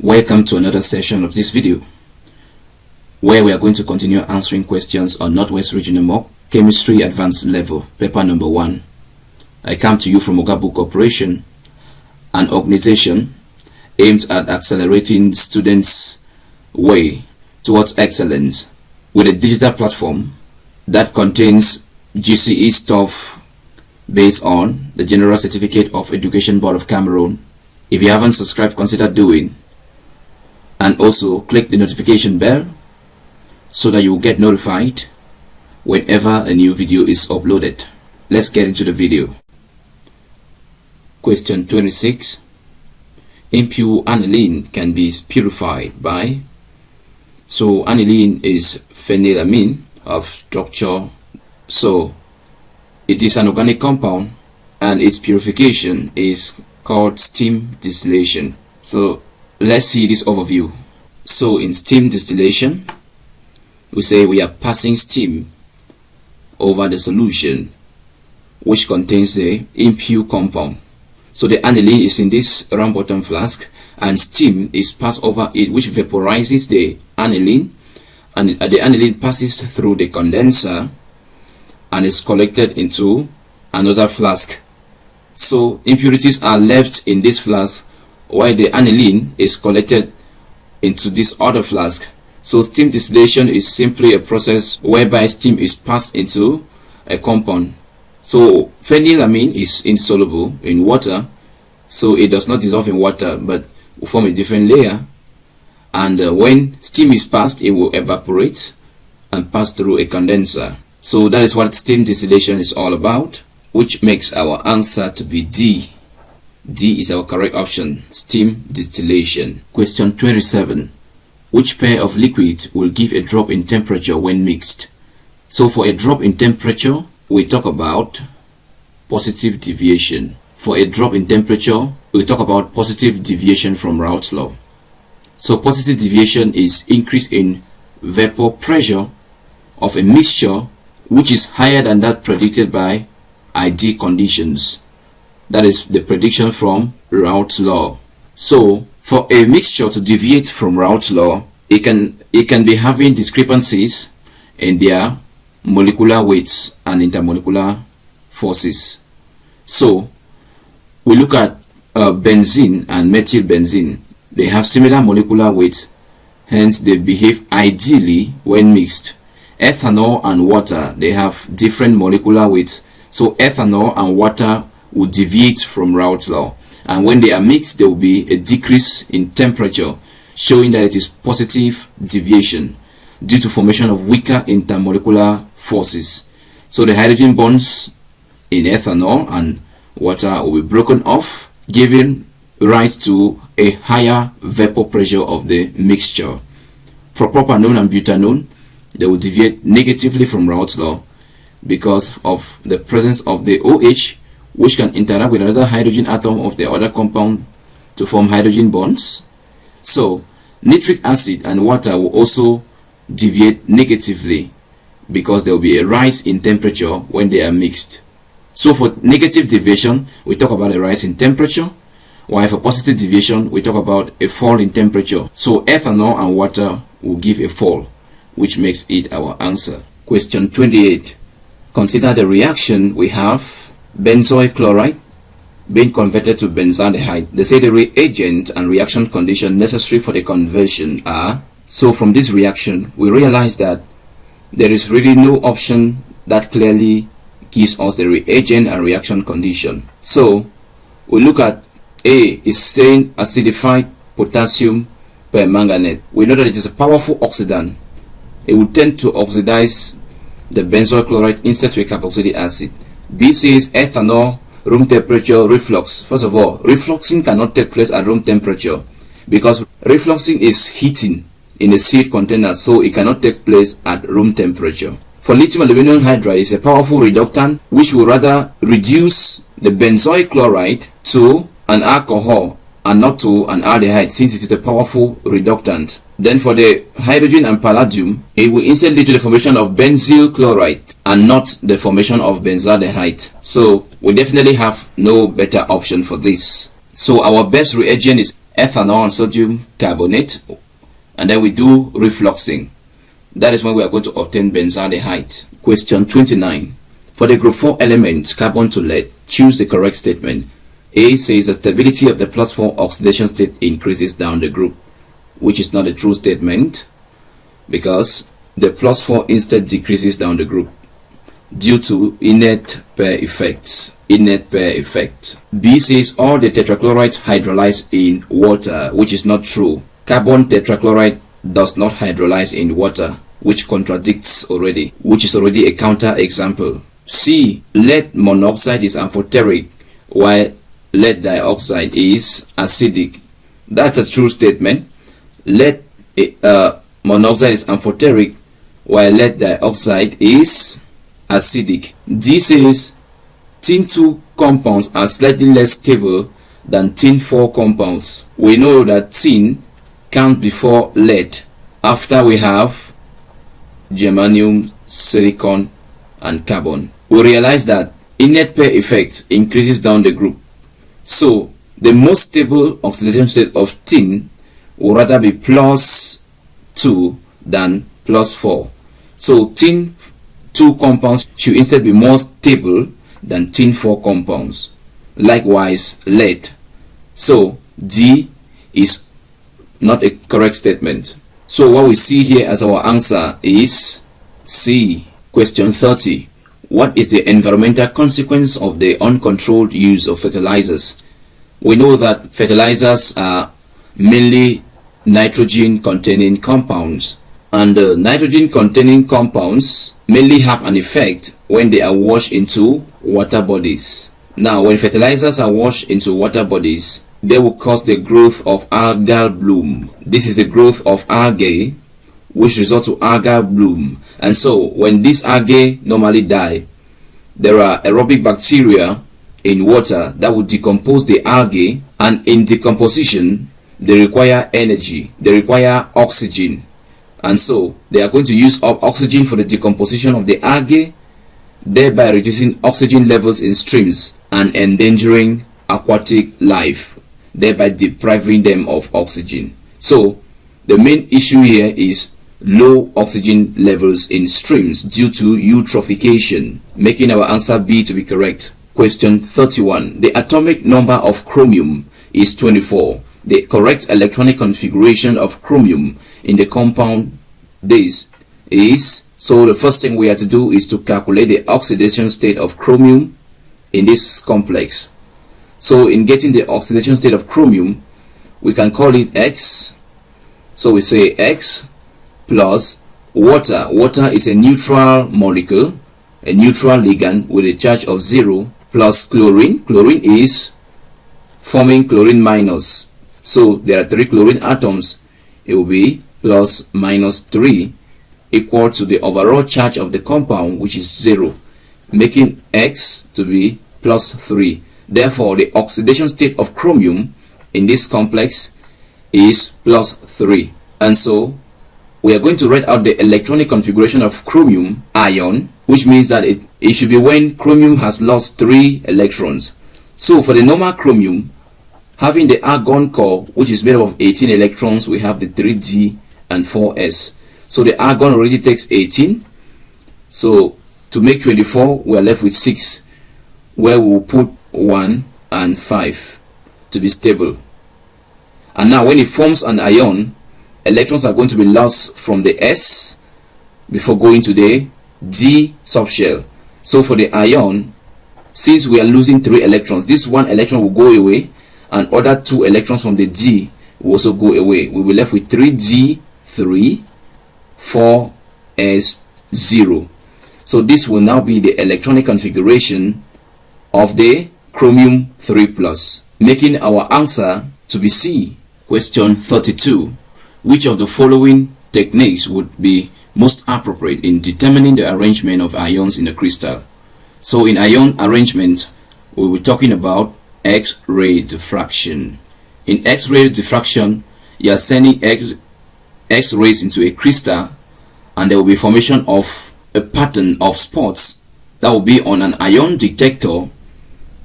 Welcome to another session of this video, where we are going to continue answering questions on Northwest Regional Mock Chemistry Advanced Level, paper number 1. I come to you from Ogabu Corporation, an organization aimed at accelerating students' way towards excellence with a digital platform that contains GCE stuff based on the General Certificate of Education Board of Cameroon. If you haven't subscribed, consider doing. And also click the notification bell so that you will get notified whenever a new video is uploaded. Let's get into the video. Question 26. Impure aniline can be purified by. So aniline is phenylamine of structure. So it is an organic compound and its purification is called steam distillation. So let's see this overview. So in steam distillation, we say we are passing steam over the solution which contains the impure compound. So the aniline is in this round bottom flask and steam is passed over it, which vaporizes the aniline, and the aniline passes through the condenser and is collected into another flask. So impurities are left in this flask while the aniline is collected into this other flask. So steam distillation is simply a process whereby steam is passed into a compound. So phenylamine is insoluble in water, so it does not dissolve in water but will form a different layer, and when steam is passed, it will evaporate and pass through a condenser. So that is what steam distillation is all about, which makes our answer to be D. D is our correct option, steam distillation. Question 27. Which pair of liquid will give a drop in temperature when mixed? So for a drop in temperature, we talk about positive deviation. For a drop in temperature, we talk about positive deviation from Raoult's law. So positive deviation is increase in vapor pressure of a mixture which is higher than that predicted by ideal conditions. That is the prediction from Raoult's law. So for a mixture to deviate from Raoult's law, it can be having discrepancies in their molecular weights and intermolecular forces. So we look at benzene and methylbenzene. They have similar molecular weights, hence they behave ideally when mixed. Ethanol and water, they have different molecular weights, so ethanol and water will deviate from Raoult's law, and when they are mixed there will be a decrease in temperature, showing that it is positive deviation due to formation of weaker intermolecular forces. So the hydrogen bonds in ethanol and water will be broken off, giving rise to a higher vapor pressure of the mixture. For propanone and butanone, they will deviate negatively from Raoult's law because of the presence of the OH, which can interact with another hydrogen atom of the other compound to form hydrogen bonds. So nitric acid and water will also deviate negatively because there will be a rise in temperature when they are mixed. So for negative deviation, we talk about a rise in temperature, while for positive deviation, we talk about a fall in temperature. So ethanol and water will give a fall, which makes it our answer. Question 28. Consider the reaction we have benzoic chloride being converted to benzaldehyde. They say the reagent and reaction condition necessary for the conversion are. So from this reaction, we realize that there is really no option that clearly gives us the reagent and reaction condition. So we look at A is saying acidified potassium permanganate. We know that it is a powerful oxidant. It will tend to oxidize the benzoic chloride instead to a carboxylic acid. B says ethanol, room temperature, reflux. First of all, refluxing cannot take place at room temperature because refluxing is heating in a sealed container, so it cannot take place at room temperature. For lithium aluminum hydride, is a powerful reductant which will rather reduce the benzoic chloride to an alcohol and not to an aldehyde, since it is a powerful reductant. Then for the hydrogen and palladium, it will instead lead to the formation of benzyl chloride and not the formation of benzaldehyde. So we definitely have no better option for this. So our best reagent is ethanol and sodium carbonate, and then we do refluxing. That is when we are going to obtain benzaldehyde. Question 29. For the group 4 elements carbon to lead, choose the correct statement. A says the stability of the +4 oxidation state increases down the group, which is not a true statement, because the +4 instead decreases down the group due to inert pair effects. B says all the tetrachlorides hydrolyze in water, which is not true. Carbon tetrachloride does not hydrolyze in water, which contradicts already, which is already a counter example. C, lead monoxide is amphoteric while lead dioxide is acidic. That's a true statement. Lead monoxide is amphoteric while lead dioxide is acidic. D says tin 2 compounds are slightly less stable than tin 4 compounds. We know that tin comes before lead after we have germanium, silicon, and carbon. We realize that inert pair effect increases down the group. So the most stable oxidation state of tin will rather be +2 than +4. So tin 2 compounds should instead be more stable than tin 4 compounds. Likewise, lead. So D is not a correct statement. So what we see here as our answer is C. Question 30. What is the environmental consequence of the uncontrolled use of fertilizers? We know that fertilizers are mainly nitrogen containing compounds, and the nitrogen containing compounds mainly have an effect when they are washed into water bodies. Now, when fertilizers are washed into water bodies, they will cause the growth of algal bloom. This is the growth of algae, which results to algal bloom. And so when these algae normally die, there are aerobic bacteria in water that will decompose the algae, and in decomposition they require energy, they require oxygen, and so they are going to use up oxygen for the decomposition of the algae, thereby reducing oxygen levels in streams and endangering aquatic life, thereby depriving them of oxygen. So the main issue here is low oxygen levels in streams due to eutrophication, making our answer B to be correct. Question 31. The atomic number of chromium is 24. The correct electronic configuration of chromium in the compound this is, so the first thing we have to do is to calculate the oxidation state of chromium in this complex. So in getting the oxidation state of chromium, we can call it X. So we say X plus water. Water is a neutral molecule, a neutral ligand with a charge of 0, plus chlorine. Chlorine is forming chlorine minus. So there are 3 chlorine atoms. It will be plus minus 3 equal to the overall charge of the compound, which is 0, making X to be plus 3. Therefore, the oxidation state of chromium in this complex is plus 3. And so we are going to write out the electronic configuration of chromium ion, which means that it should be when chromium has lost 3 electrons. So for the normal chromium, having the argon core, which is made up of 18 electrons, we have the 3d and 4s. So the argon already takes 18. So to make 24, we are left with 6, where we will put 1 and 5 to be stable. And now when it forms an ion, electrons are going to be lost from the S before going to the D subshell. So for the ion, since we are losing 3 electrons, this 1 electron will go away, and other 2 electrons from the D will also go away. We will be left with 3D, 3, 4s, 0. So this will now be the electronic configuration of the chromium 3+, making our answer to be C. Question 32. Which of the following techniques would be most appropriate in determining the arrangement of ions in a crystal? So in ion arrangement, we were talking about X-ray diffraction. In X-ray diffraction, you are sending X-rays into a crystal, and there will be formation of a pattern of spots that will be on an ion detector,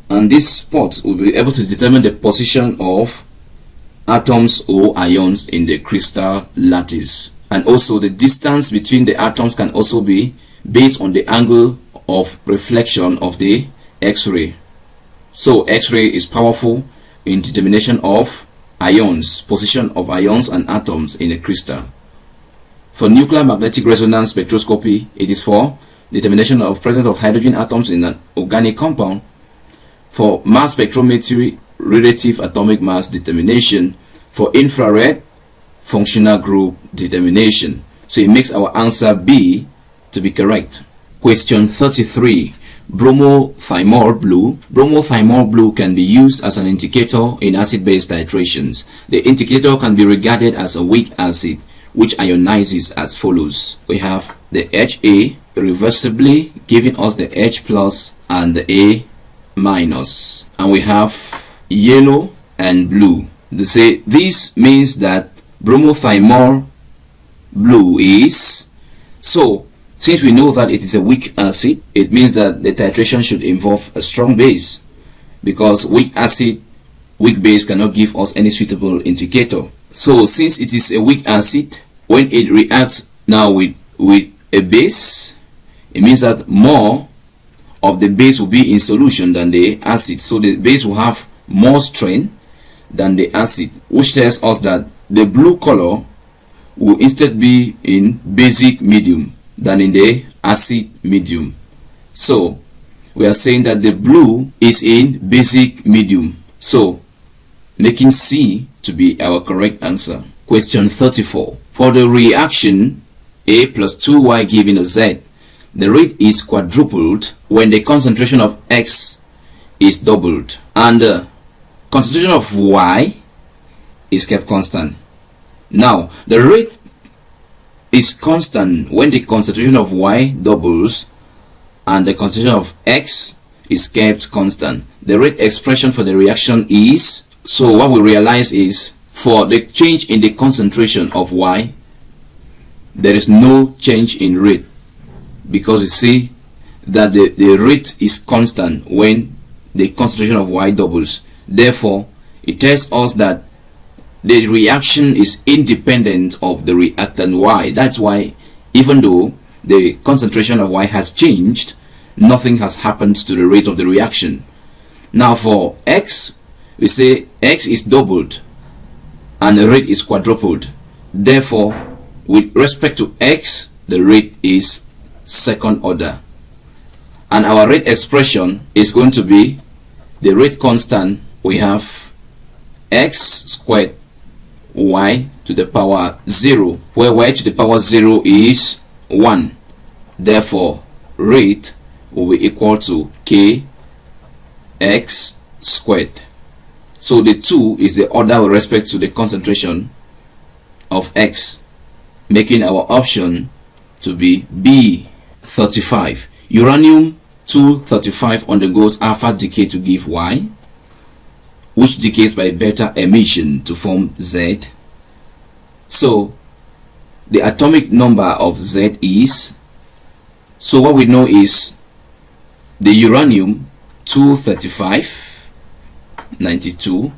and these spots will be able to determine the position of atoms or ions in the crystal lattice. And also the distance between the atoms can also be based on the angle of reflection of the X-ray. So X-ray is powerful in determination of ions, position of ions and atoms in a crystal. For nuclear magnetic resonance spectroscopy, it is for determination of presence of hydrogen atoms in an organic compound. For mass spectrometry, relative atomic mass determination. For infrared, functional group determination. So it makes our answer B to be correct. Question 33. Bromothymol blue. Bromothymol blue can be used as an indicator in acid-base titrations. The indicator can be regarded as a weak acid which ionizes as follows. We have the HA irreversibly giving us the H plus and the A minus, and we have yellow and blue. They say this means that bromothymol blue is, so since we know that it is a weak acid, it means that the titration should involve a strong base, because weak acid, weak base cannot give us any suitable indicator. So since it is a weak acid, when it reacts now with a base, it means that more of the base will be in solution than the acid. So the base will have more strength than the acid, which tells us that the blue color will instead be in basic medium than in the acid medium. So we are saying that the blue is in basic medium, so making C to be our correct answer. Question 34. For the reaction A plus 2Y giving a Z, the rate is quadrupled when the concentration of X is doubled and the concentration of Y is kept constant. Now the rate is constant when the concentration of Y doubles and the concentration of X is kept constant. The rate expression for the reaction is, so what we realize is, for the change in the concentration of Y, there is no change in rate, because you see that the rate is constant when the concentration of Y doubles. Therefore, it tells us that the reaction is independent of the reactant Y. That's why even though the concentration of Y has changed, nothing has happened to the rate of the reaction. Now for X, we say X is doubled and the rate is quadrupled. Therefore, with respect to X, the rate is second order. And our rate expression is going to be the rate constant. We have X squared Y to the power 0, where Y to the power 0 is 1. Therefore, rate will be equal to Kx squared. So the 2 is the order with respect to the concentration of X, making our option to be B. 35. Uranium 235 undergoes alpha decay to give Y, which decays by beta emission to form Z. So the atomic number of Z is, so what we know is the uranium 235 92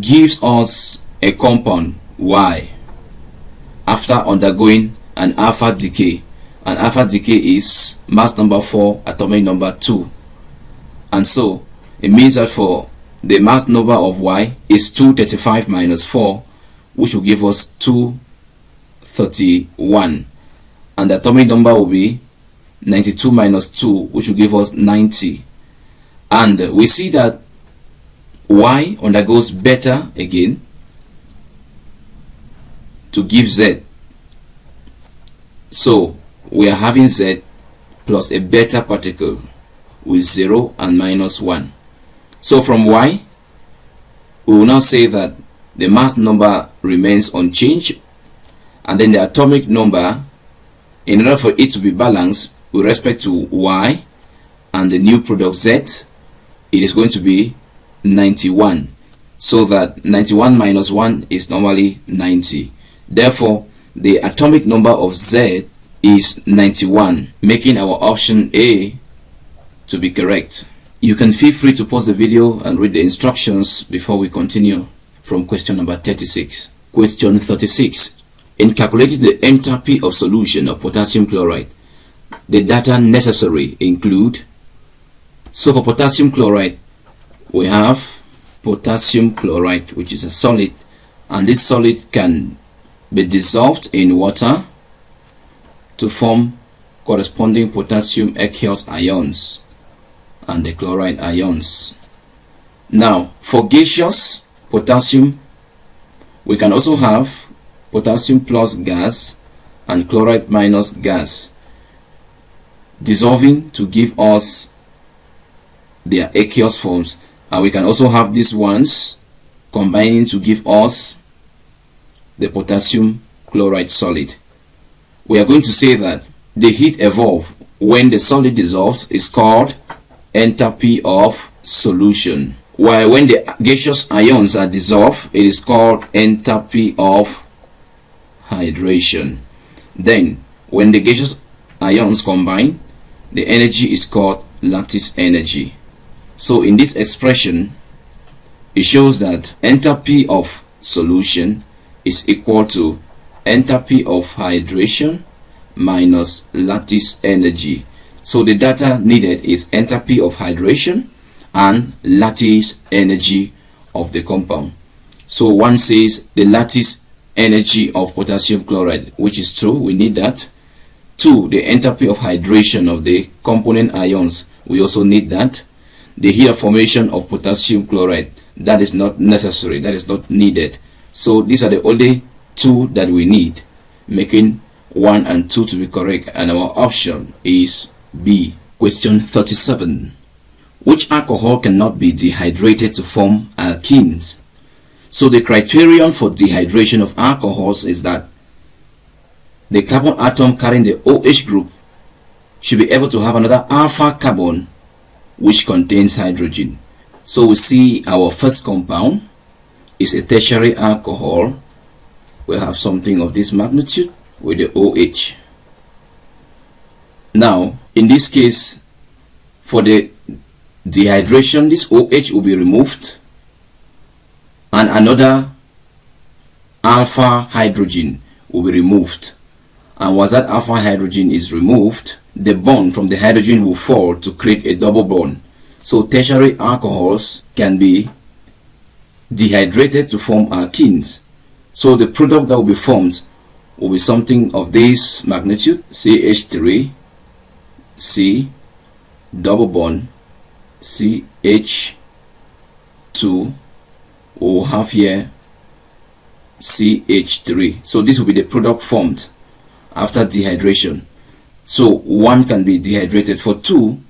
gives us a compound Y after undergoing an alpha decay, and alpha decay is mass number 4, atomic number 2, and so it means that for the mass number of Y is 235 minus 4, which will give us 231, and the atomic number will be 92 minus 2, which will give us 90. And we see that Y undergoes beta again to give Z. So we are having Z plus a beta particle with 0 and minus 1. So from Y, we will now say that the mass number remains unchanged, and then the atomic number, in order for it to be balanced with respect to Y and the new product Z, it is going to be 91. So that 91 minus 1 is normally 90. Therefore, the atomic number of Z is 91, making our option A to be correct. You can feel free to pause the video and read the instructions before we continue. from question number 36. Question 36. In calculating the enthalpy of solution of potassium chloride, the data necessary include. So for potassium chloride, we have potassium chloride, which is a solid, and this solid can be dissolved in water to form corresponding potassium aqueous ions and the chloride ions. Now, for gaseous potassium, we can also have potassium plus gas and chloride minus gas dissolving to give us their aqueous forms, and we can also have these ones combining to give us the potassium chloride solid. We are going to say that the heat evolved when the solid dissolves is called enthalpy of solution, while when the gaseous ions are dissolved, it is called enthalpy of hydration. Then when the gaseous ions combine, the energy is called lattice energy. So in this expression, it shows that enthalpy of solution is equal to enthalpy of hydration minus lattice energy. So the data needed is enthalpy of hydration and lattice energy of the compound. So one says the lattice energy of potassium chloride, which is true, we need that. 2, the enthalpy of hydration of the component ions, we also need that. The heat of formation of potassium chloride, that is not necessary, that is not needed. So these are the only 2 that we need, making 1 and 2 to be correct, and our option is B. Question 37. Which alcohol cannot be dehydrated to form alkenes? So the criterion for dehydration of alcohols is that the carbon atom carrying the OH group should be able to have another alpha carbon which contains hydrogen. So we see our first compound is a tertiary alcohol. We have something of this magnitude with the OH. Now, in this case, for the dehydration, this OH will be removed and another alpha hydrogen will be removed. And once that alpha hydrogen is removed, the bond from the hydrogen will fall to create a double bond. So tertiary alcohols can be dehydrated to form alkenes. So the product that will be formed will be something of this magnitude, CH3, C, double bond, CH2, we'll have here CH3. So this will be the product formed after dehydration. So 1 can be dehydrated. For 2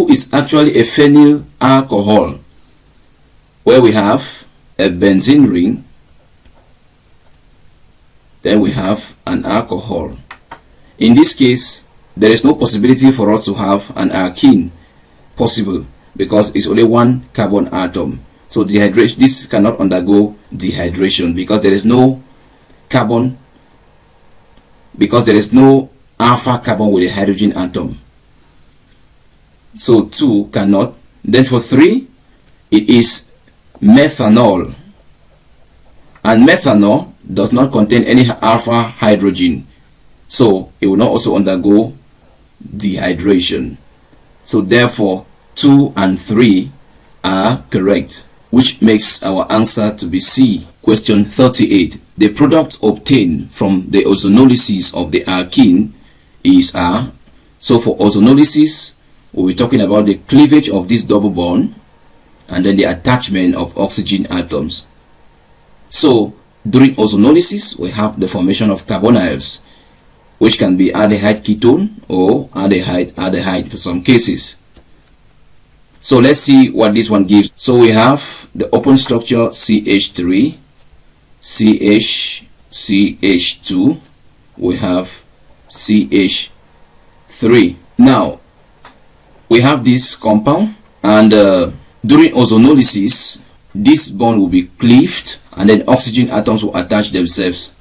is actually a phenyl alcohol, where we have a benzene ring, then we have an alcohol. In this case, there is no possibility for us to have an alkene possible because it's only 1 carbon atom. So dehydration, this cannot undergo dehydration because there is no carbon, because there is no alpha carbon with a hydrogen atom. So 2 cannot. Then for 3, it is methanol, and methanol does not contain any alpha hydrogen, so it will not also undergo dehydration. So therefore 2 and 3 are correct, which makes our answer to be C. Question 38. The product obtained from the ozonolysis of the alkene is R. So for ozonolysis, we'll be talking about the cleavage of this double bond and then the attachment of oxygen atoms. So during ozonolysis, we have the formation of carbonyls, which can be aldehyde ketone or aldehyde for some cases. So let's see what this one gives. So we have the open structure CH3, CH2, we have CH3. Now we have this compound, and during ozonolysis, this bond will be cleaved and then oxygen atoms will attach themselves,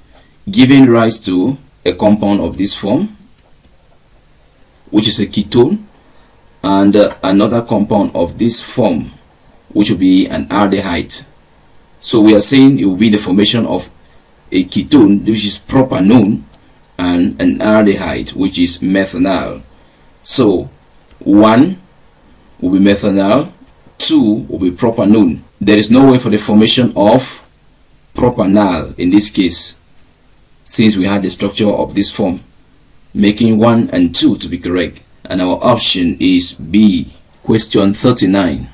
giving rise to a compound of this form, which is a ketone, and another compound of this form, which will be an aldehyde. So we are saying it will be the formation of a ketone, which is propanone, and an aldehyde, which is methanol. So 1 will be methanol, 2 will be propanone. There is no way for the formation of propanol in this case, since we had the structure of this form, making 1 and 2 to be correct, and our option is B. Question 39.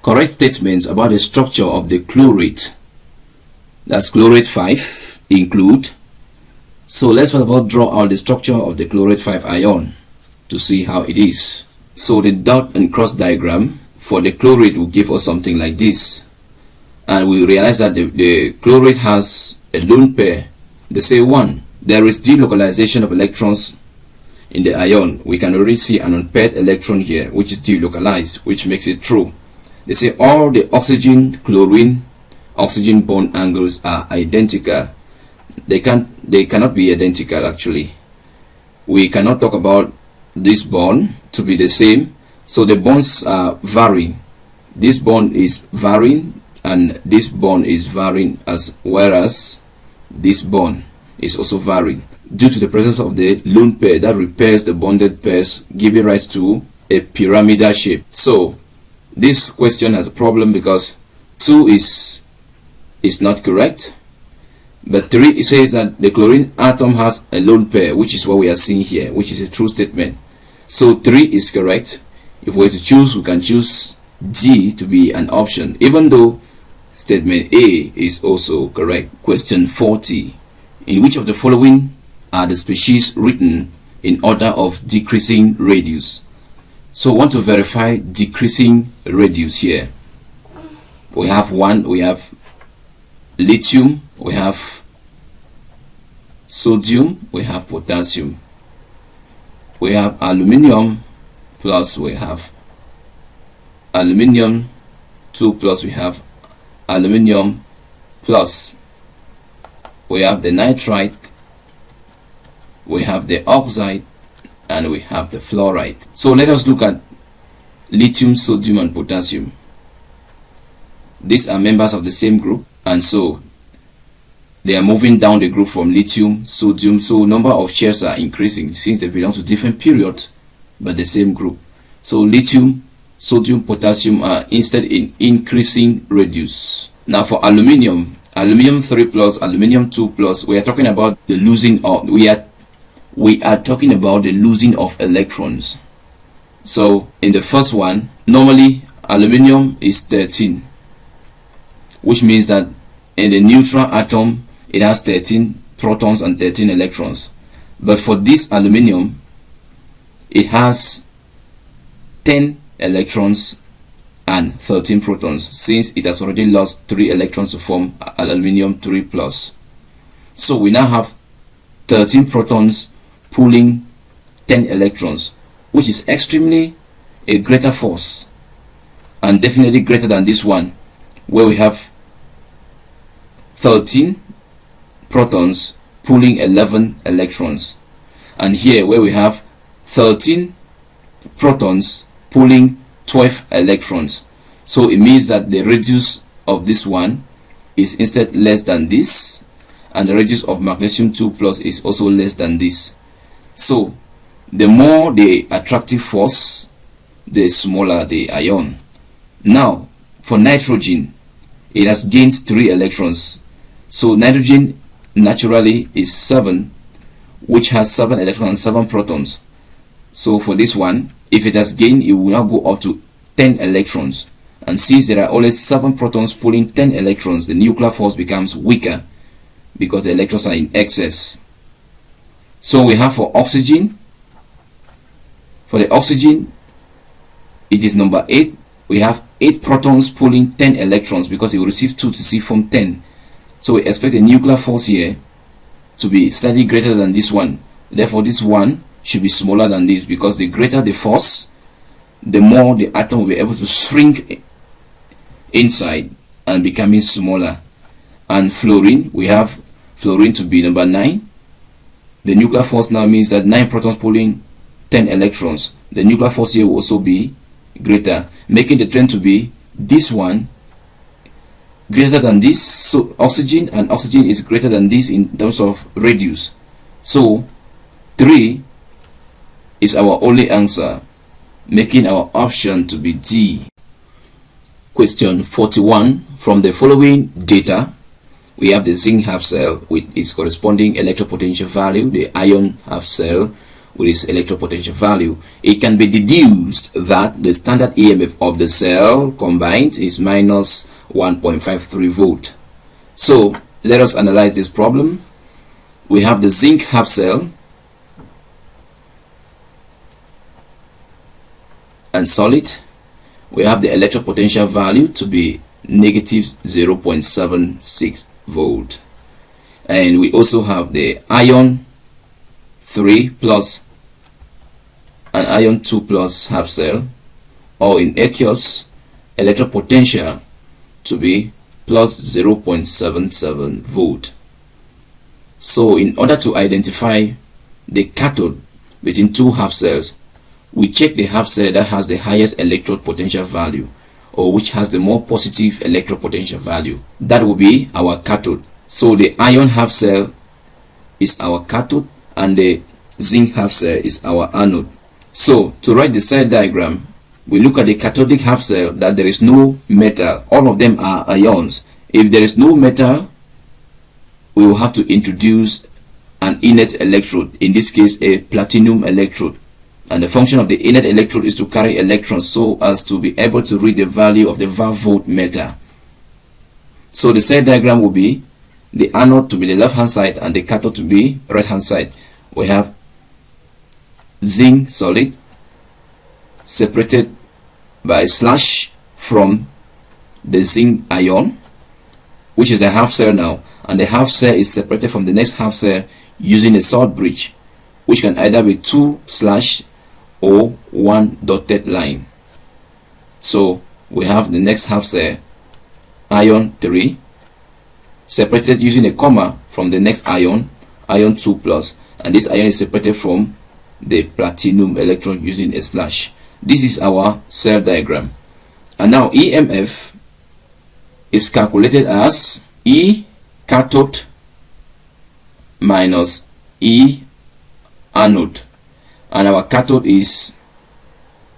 Correct statements about the structure of the chlorate, that's chlorate 5, include. So let's first of all draw out the structure of the chlorate 5 ion to see how it is. So the dot and cross diagram for the chlorate will give us something like this, and we realize that the chlorate has a lone pair. They say 1. There is delocalization of electrons in the ion. We can already see an unpaired electron here, which is delocalized, which makes it true. They say all the oxygen chlorine oxygen bond angles are identical. They cannot be identical actually. We cannot talk about this bond to be the same, so the bonds are varying. This bond is varying and this bond is varying, as whereas this bond is also varying due to the presence of the lone pair that repairs the bonded pairs, giving rise to a pyramidal shape. So this question has a problem because 2 is not correct, but 3, it says that the chlorine atom has a lone pair, which is what we are seeing here, which is a true statement. So 3 is correct. If we were to choose, we can choose D to be an option, even though statement A is also correct. Question 40. In which of the following are the species written in order of decreasing radius? So I want to verify decreasing radius here. We have 1, we have lithium, we have sodium, we have potassium, we have aluminium plus, we have aluminium 2 plus, we have aluminium plus, we have the nitrite, we have the oxide, and we have the fluoride. So let us look at lithium, sodium, and potassium. These are members of the same group, and so they are moving down the group from lithium, sodium, so number of shares are increasing since they belong to different periods but the same group. So lithium, sodium, potassium are instead in increasing radius. Now for aluminium, aluminium 3 plus, aluminium 2 plus, we are talking about the losing of, we are talking about the losing of electrons. So in the first one, normally aluminium is 13, which means that in the neutral atom it has 13 protons and 13 electrons, but for this aluminium it has 10 electrons and 13 protons, since it has already lost 3 electrons to form aluminium 3 plus. So we now have 13 protons pulling 10 electrons, which is extremely a greater force, and definitely greater than this one where we have 13 protons pulling 11 electrons, and here where we have 13 protons pulling 12 electrons. So it means that the radius of this one is instead less than this, and the radius of magnesium 2 plus is also less than this. So the more the attractive force, the smaller the ion. Now for nitrogen, it has gained 3 electrons. So nitrogen naturally is 7, which has 7 electrons and 7 protons. So for this one, if it has gained, it will now go up to 10 electrons. And since there are only 7 protons pulling 10 electrons, the nuclear force becomes weaker because the electrons are in excess. So we have for oxygen, for the oxygen, it is number 8. We have 8 protons pulling 10 electrons because it will receive 2 to see from 10. So we expect the nuclear force here to be slightly greater than this one. Therefore this one should be smaller than this, because the greater the force, the more the atom will be able to shrink inside and becoming smaller. And fluorine, we have fluorine to be number 9. The nuclear force now means that 9 protons pulling 10 electrons. The nuclear force here will also be greater, making the trend to be this one greater than this, so oxygen, and oxygen is greater than this in terms of radius. So 3 is our only answer, making our option to be D. Question 41. From the following data, we have the zinc half cell with its corresponding electropotential value, the iron half cell with its electropotential value. It can be deduced that the standard EMF of the cell combined is minus 1.53 volt. So let us analyze this problem. We have the zinc half cell and solid. We have the electropotential value to be negative 0.76 volt, and we also have the iron 3 plus and iron 2 plus half cell, or in aqueous, electropotential to be plus 0.77 volt. So in order to identify the cathode between two half cells, we check the half cell that has the highest electrode potential value, or which has the more positive electropotential value. That will be our cathode. So the iron half cell is our cathode and the zinc half cell is our anode. So to write the cell diagram, we look at the cathodic half cell that there is no metal. All of them are ions. If there is no metal, we will have to introduce an inert electrode, in this case a platinum electrode. And the function of the inert electrode is to carry electrons so as to be able to read the value of the var-volt meter. So the cell diagram will be the anode to be the left hand side and the cathode to be right hand side. We have zinc solid separated by a slash from the zinc ion, which is the half cell now, and the half cell is separated from the next half cell using a salt bridge, which can either be 2 slash or 1 dotted line. So we have the next half cell, ion 3, separated using a comma from the next ion, ion 2 plus, and this ion is separated from the platinum electron using a slash. This is our cell diagram. And now EMF is calculated as E cathode minus E anode, and our cathode is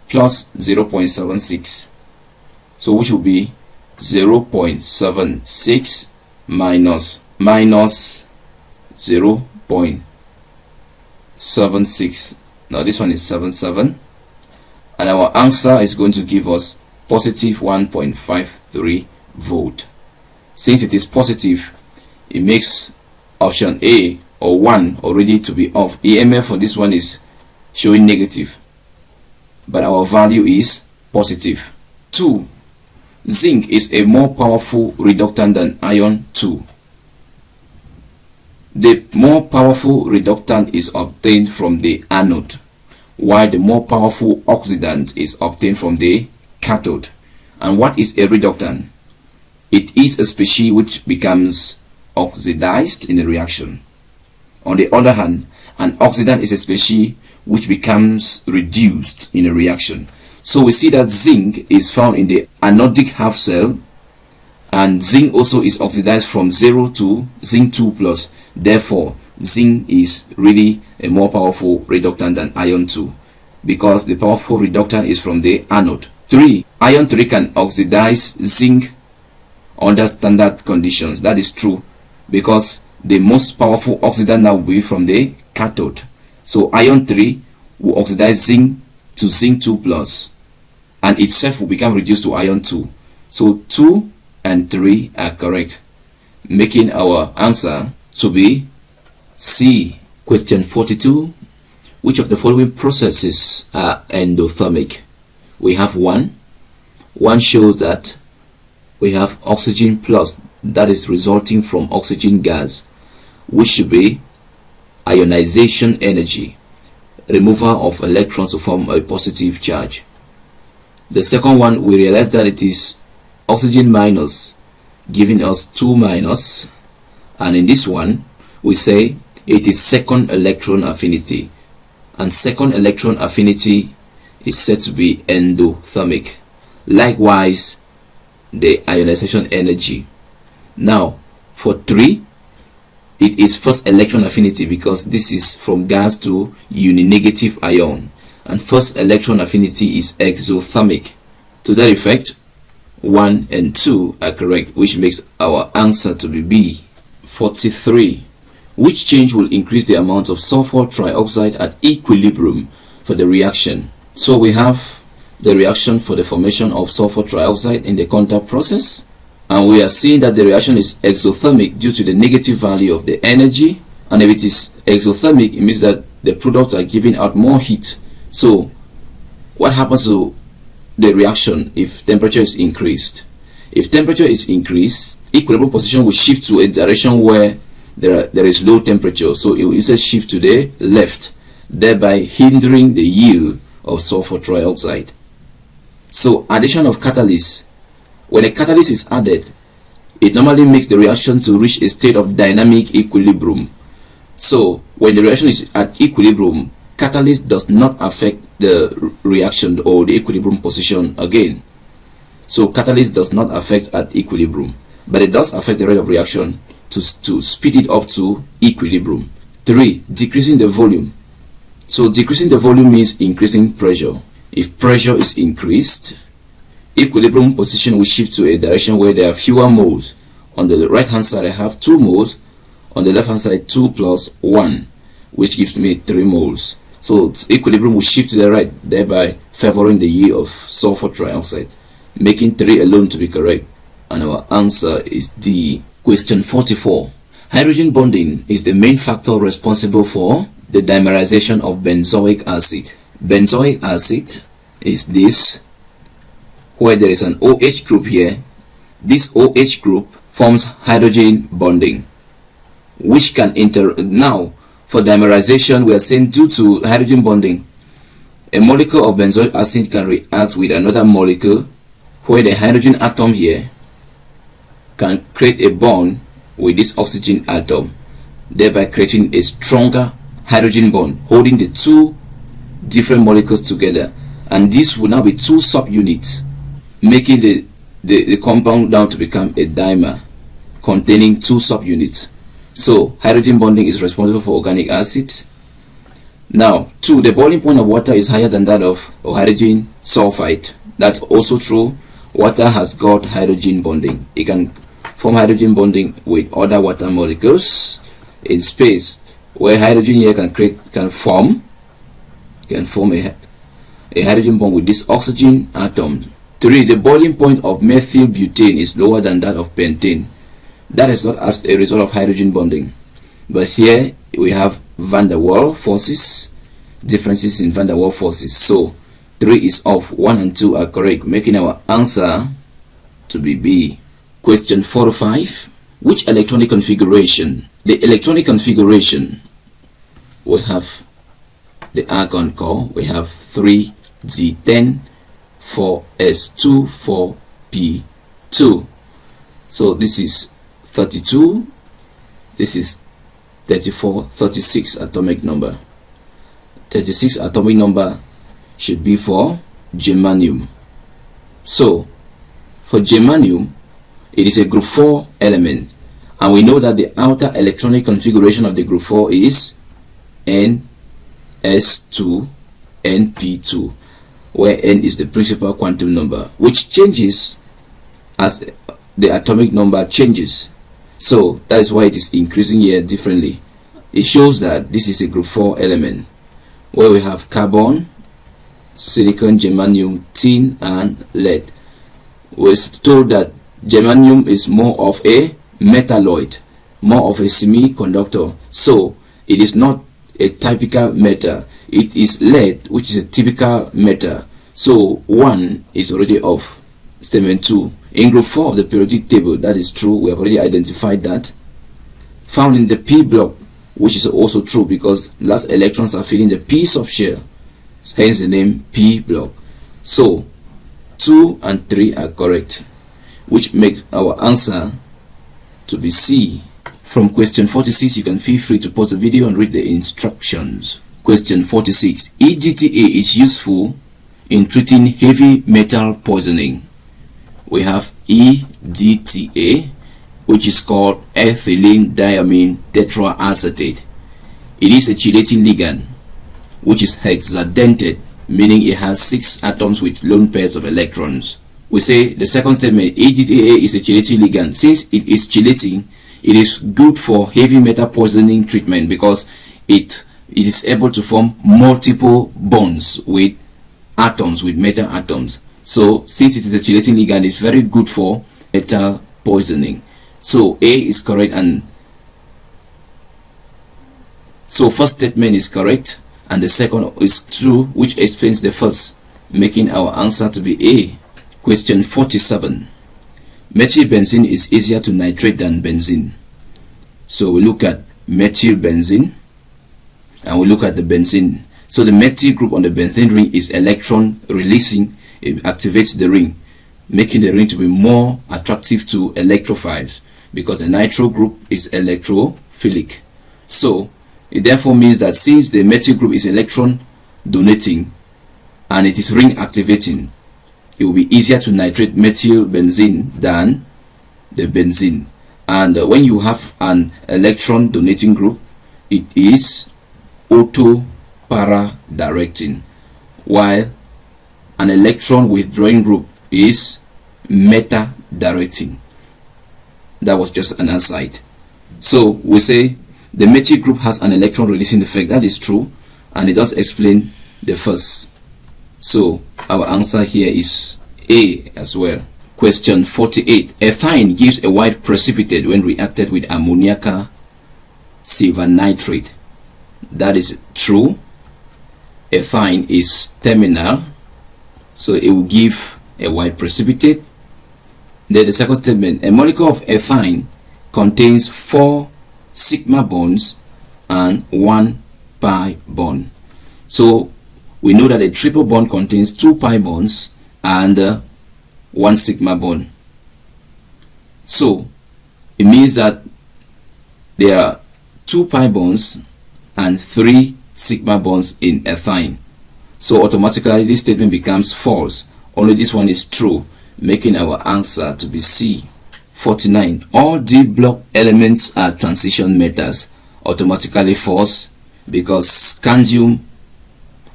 plus 0.76, so which will be 0.76 minus 0.76. now this one is 77, and our answer is going to give us positive 1.53 volt. Since it is positive, it makes option A or 1 already to be off. EMF for this one is showing negative, but our value is positive. 2. Zinc is a more powerful reductant than iron 2. The more powerful reductant is obtained from the anode, while the more powerful oxidant is obtained from the cathode. And what is a reductant? It is a species which becomes oxidized in a reaction. On the other hand, an oxidant is a species which becomes reduced in a reaction. So we see that zinc is found in the anodic half cell, and zinc also is oxidized from 0 to zinc 2 plus. Therefore, zinc is really a more powerful reductant than iron 2, because the powerful reductant is from the anode. 3. Iron 3 can oxidize zinc under standard conditions. That is true, because the most powerful oxidant now will be from the cathode. So iron 3 will oxidize zinc to zinc 2 plus, and itself will become reduced to iron 2. So 2 and 3 are correct, making our answer to be C. Question 42. Which of the following processes are endothermic? We have one shows that we have oxygen plus, that is resulting from oxygen gas, which should be ionization energy, removal of electrons to form a positive charge. The second one, we realize that it is oxygen minus, giving us 2 minus, and in this one we say it is second electron affinity, and second electron affinity is said to be endothermic. Likewise, the ionization energy Now for 3, it is first electron affinity because this is from gas to uninegative ion, and first electron affinity is exothermic. To that effect, 1 and 2 are correct, which makes our answer to be B. 43. Which change will increase the amount of sulfur trioxide at equilibrium for the reaction? So we have the reaction for the formation of sulfur trioxide in the contact process, and we are seeing that the reaction is exothermic due to the negative value of the energy, and if it is exothermic, it means that the products are giving out more heat. So what happens to the reaction if temperature is increased? If temperature is increased, equilibrium position will shift to a direction where there is low temperature, so it will instead shift to the left, thereby hindering the yield of sulfur trioxide. So addition of catalyst. When a catalyst is added, it normally makes the reaction to reach a state of dynamic equilibrium. So when the reaction is at equilibrium, catalyst does not affect the reaction or the equilibrium position again. So catalyst does not affect at equilibrium, but it does affect the rate of reaction to speed it up to equilibrium. 3. Decreasing the volume. So decreasing the volume means increasing pressure. If pressure is increased, equilibrium position will shift to a direction where there are fewer moles. On the right hand side I have 2 moles, on the left hand side 2 plus 1, which gives me 3 moles. So equilibrium will shift to the right, thereby favoring the yield of sulfur trioxide, making 3 alone to be correct, and our answer is D. Question 44. Hydrogen bonding is the main factor responsible for the dimerization of benzoic acid. Benzoic acid is this, where there is an OH group here. This OH group forms hydrogen bonding, which can now for dimerization, we are saying due to hydrogen bonding, a molecule of benzoic acid can react with another molecule where the hydrogen atom here can create a bond with this oxygen atom, thereby creating a stronger hydrogen bond holding the 2 different molecules together, and this will now be 2 subunits, making the compound down to become a dimer containing 2 subunits. So hydrogen bonding is responsible for organic acid. Now 2, the boiling point of water is higher than that of hydrogen sulfide. That's also true. Water has got hydrogen bonding. It can form hydrogen bonding with other water molecules in space, where hydrogen here can form a hydrogen bond with this oxygen atom. 3, the boiling point of methylbutane is lower than that of pentane. That is not as a result of hydrogen bonding, but here we have van der Waals forces, differences in van der Waals forces. So 3 is off, 1 and 2 are correct, making our answer to be B. Question 45. Which electronic configuration? The electronic configuration, we have the argon core, we have 3d10, 4s2, 4p2. So this is 32, this is 34, 36 atomic number. 36 atomic number should be for germanium. So for germanium, it is a group 4 element, and we know that the outer electronic configuration of the group 4 is Ns2 Np2, where N is the principal quantum number, which changes as the atomic number changes. So that is why it is increasing here differently. It shows that this is a group 4 element, where we have carbon, silicon, germanium, tin, and lead. We're told that germanium is more of a metalloid, more of a semiconductor, so it is not a typical metal. It is lead, which is a typical metal. So 1 is already off. Statement 2. In group 4 of the periodic table, that is true, we have already identified that. Found in the p block, which is also true because last electrons are filling the p subshell, hence the name p block. So 2 and 3 are correct, which makes our answer to be C. From question 46, you can feel free to pause the video and read the instructions. Question 46. EDTA is useful in treating heavy metal poisoning. We have EDTA which is called ethylene diamine tetraacetate. It is a chelating ligand which is hexadentate, meaning it has 6 atoms with lone pairs of electrons. We say the second statement, AGTA is a chelating ligand. Since it is chelating, it is good for heavy metal poisoning treatment because it is able to form multiple bonds with atoms, with metal atoms. So since it is a chelating ligand, it's very good for metal poisoning. So A is correct, and so first statement is correct and the second is true, which explains the first, making our answer to be A. Question 47. Methylbenzene is easier to nitrate than benzene. So we look at methylbenzene and we look at the benzene. So the methyl group on the benzene ring is electron releasing. It activates the ring, making the ring to be more attractive to electrophiles because the nitro group is electrophilic. So it therefore means that since the methyl group is electron donating and it is ring activating, it will be easier to nitrate methylbenzene than the benzene. And when you have an electron donating group, it is auto para directing, while an electron withdrawing group is meta directing. That was just an aside. So we say the methyl group has an electron releasing effect. That is true, and it does explain the first. So our answer here is A as well. Question 48. Ethine gives a white precipitate when reacted with ammoniacal silver nitrate. That is true. Ethine is terminal, so it will give a white precipitate. Then the second statement, a molecule of ethine contains 4 sigma bonds and 1 pi bond. So we know that a triple bond contains 2 pi bonds and 1 sigma bond. So it means that there are 2 pi bonds and 3 sigma bonds in ethine. So automatically this statement becomes false. Only this one is true, making our answer to be C. 49. All D block elements are transition metals. Automatically false, because scandium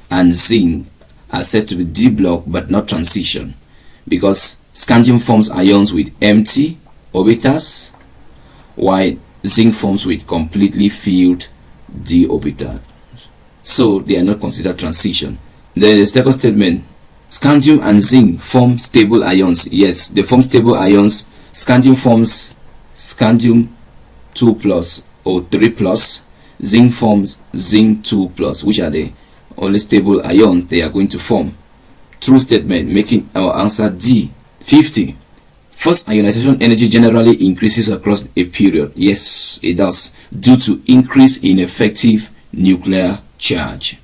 and zinc are said to be D block but not transition, because scandium forms ions with empty orbitals while zinc forms with completely filled d orbital. So they are not considered transition. Then the second statement, scandium and zinc form stable ions. Yes, they form stable ions. Scandium forms scandium 2 plus or 3 plus. Zinc forms zinc 2 plus, which are the only stable ions they are going to form. True statement, making our answer D. 50. First ionization energy generally increases across a period. Yes, it does, due to increase in effective nuclear charge.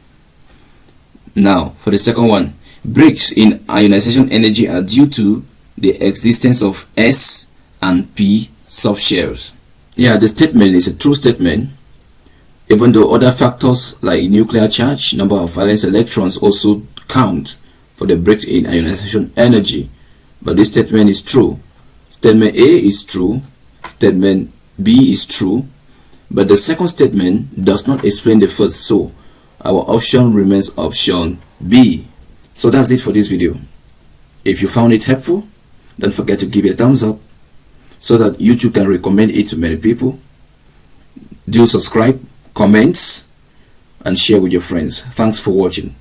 Now, for the second one, breaks in ionization energy are due to the existence of S and P subshells. Yeah, the statement is a true statement, even though other factors like nuclear charge, number of valence electrons also count for the break in ionization energy. But this statement is true. Statement A is true, statement B is true, but the second statement does not explain the first, so our option remains option B. So that's it for this video. If you found it helpful, don't forget to give it a thumbs up so that YouTube can recommend it to many people. Do subscribe, comments, and share with your friends. Thanks for watching.